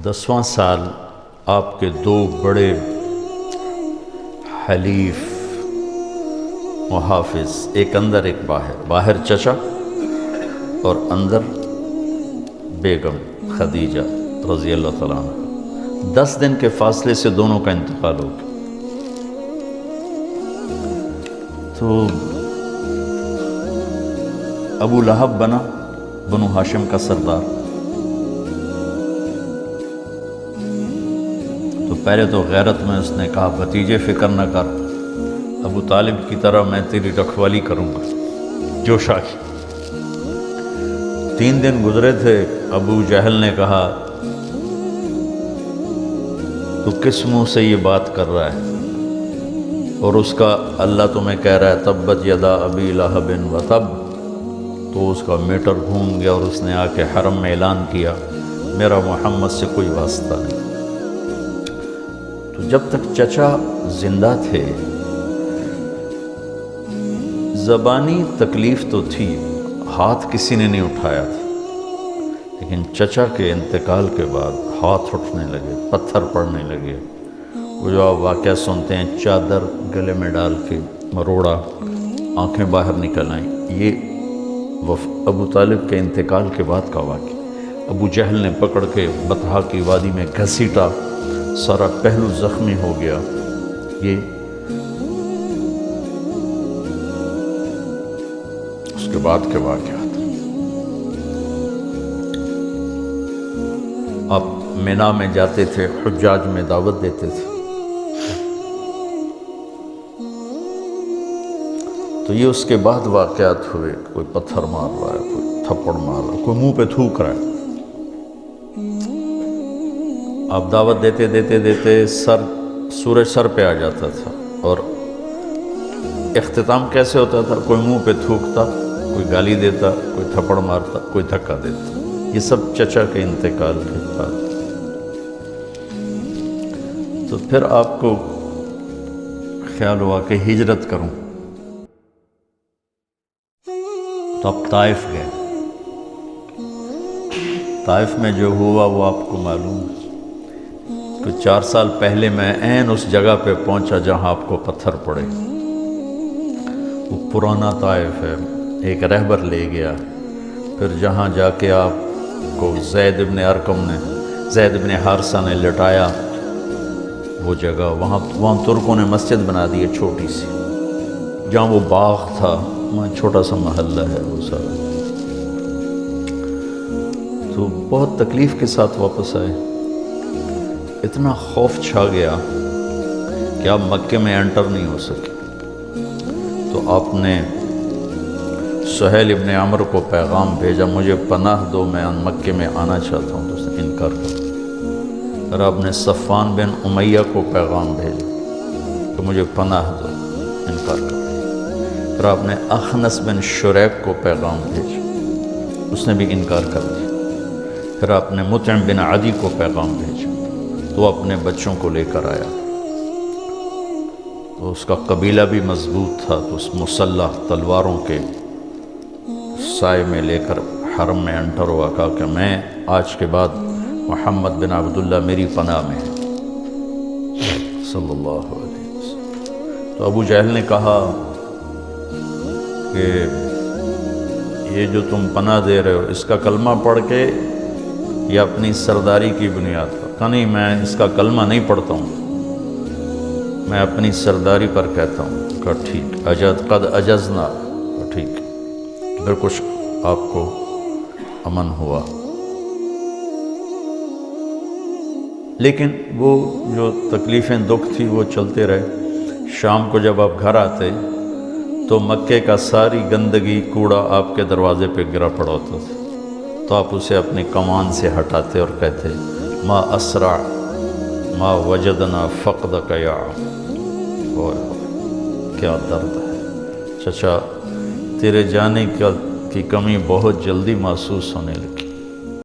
10واں سال آپ کے دو بڑے حلیف محافظ، ایک اندر ایک باہر، باہر چچا اور اندر بیگم خدیجہ رضی اللہ تعالیٰ عنہ، 10 دن کے فاصلے سے دونوں کا انتقال ہو گیا۔ تو ابو لہب بنا بنو ہاشم کا سردار۔ تو پہلے تو غیرت میں اس نے کہا بھتیجے فکر نہ کر، ابو طالب کی طرح میں تیری رکھوالی کروں گا، جو شاہی۔ 3 دن گزرے تھے، ابو جہل نے کہا تو کس منہ سے یہ بات کر رہا ہے؟ اور اس کا اللہ تمہیں کہہ رہا ہے تبت یدا ابی لہب و تب۔ تو اس کا میٹر گھوم گیا اور اس نے آ کے حرم میں اعلان کیا میرا محمد سے کوئی واسطہ نہیں۔ تو جب تک چچا زندہ تھے زبانی تکلیف تو تھی، ہاتھ کسی نے نہیں اٹھایا تھا، لیکن چچا کے انتقال کے بعد ہاتھ اٹھنے لگے، پتھر پڑنے لگے۔ وہ جو آپ واقعہ سنتے ہیں چادر گلے میں ڈال کے مروڑا، آنکھیں باہر نکل آئیں، یہ ابو طالب کے انتقال کے بعد کا واقعہ۔ ابو جہل نے پکڑ کے بطحا کی وادی میں گھسیٹا، سارا پہلو زخمی ہو گیا۔ یہ اس کے بعد کے واقعات۔ آپ مینا میں جاتے تھے، حجاج میں دعوت دیتے تھے، تو یہ اس کے بعد واقعات ہوئے، کوئی پتھر مار رہا ہے، کوئی تھپڑ مار رہا ہے، کوئی منہ پہ تھوک رہا ہے۔ آپ دعوت دیتے دیتے دیتے سورج سر پہ آ جاتا تھا، اور اختتام کیسے ہوتا تھا؟ کوئی منہ پہ تھوکتا، کوئی گالی دیتا، کوئی تھپڑ مارتا، کوئی دھکا دیتا۔ یہ سب چچا کے انتقال کے بعد۔ تو پھر آپ کو خیال ہوا کہ ہجرت کروں، تو آپ طائف گئے۔ طائف میں جو ہوا وہ آپ کو معلوم ہے کہ 4 سال پہلے میں عین اس جگہ پہ پہنچا جہاں آپ کو پتھر پڑے۔ وہ پرانا طائف ہے، ایک رہبر لے گیا، پھر جہاں جا کے آپ کو زید ابن ارقم نے، زید ابن حارثہ نے لٹایا، وہ جگہ وہاں ترکوں نے مسجد بنا دی ہے چھوٹی سی، جہاں وہ باغ تھا وہاں چھوٹا سا محلہ ہے وہ سارا۔ تو بہت تکلیف کے ساتھ واپس آئے، اتنا خوف چھا گیا کہ آپ مکے میں انٹر نہیں ہو سکے۔ تو آپ نے سہیل ابن عمرو کو پیغام بھیجا مجھے پناہ دو، میں مکے میں آنا چاہتا ہوں، تو اس نے انکار کر دیا۔ اور آپ نے صفوان بن امیہ کو پیغام بھیجا کہ مجھے پناہ دو، انکار کر دیا۔ پھر آپ نے اخنس بن شریک کو پیغام بھیجا، اس نے بھی انکار کر دیا۔ پھر آپ نے مطعم بن عدی کو پیغام بھیجا، تو وہ اپنے بچوں کو لے کر آیا۔ تو اس کا قبیلہ بھی مضبوط تھا، تو اس مسلح تلواروں کے سائے میں لے کر حرم میں انٹر ہوا، کہا کہ میں آج کے بعد محمد بن عبداللہ میری پناہ میں ہے صلی اللہ علیہ وسلم۔ تو ابو جہل نے کہا کہ یہ جو تم پناہ دے رہے ہو اس کا کلمہ پڑھ کے یا اپنی سرداری کی بنیاد پر؟ کہا نہیں، میں اس کا کلمہ نہیں پڑھتا ہوں، میں اپنی سرداری پر کہتا ہوں۔ کہا ٹھیک، قد اجزنا، ٹھیک۔ پھر کچھ آپ کو امن ہوا، لیکن وہ جو تکلیفیں دکھ تھی وہ چلتے رہے۔ شام کو جب آپ گھر آتے تو مکے کا ساری گندگی کوڑا آپ کے دروازے پہ گرا پڑا ہوتا تھا، تو آپ اسے اپنی کمان سے ہٹاتے اور کہتے ما اسرع ما وجدنا فقدک یا عم۔ کیا درد ہے چچا، تیرے جانے کی کمی بہت جلدی محسوس ہونے لگی۔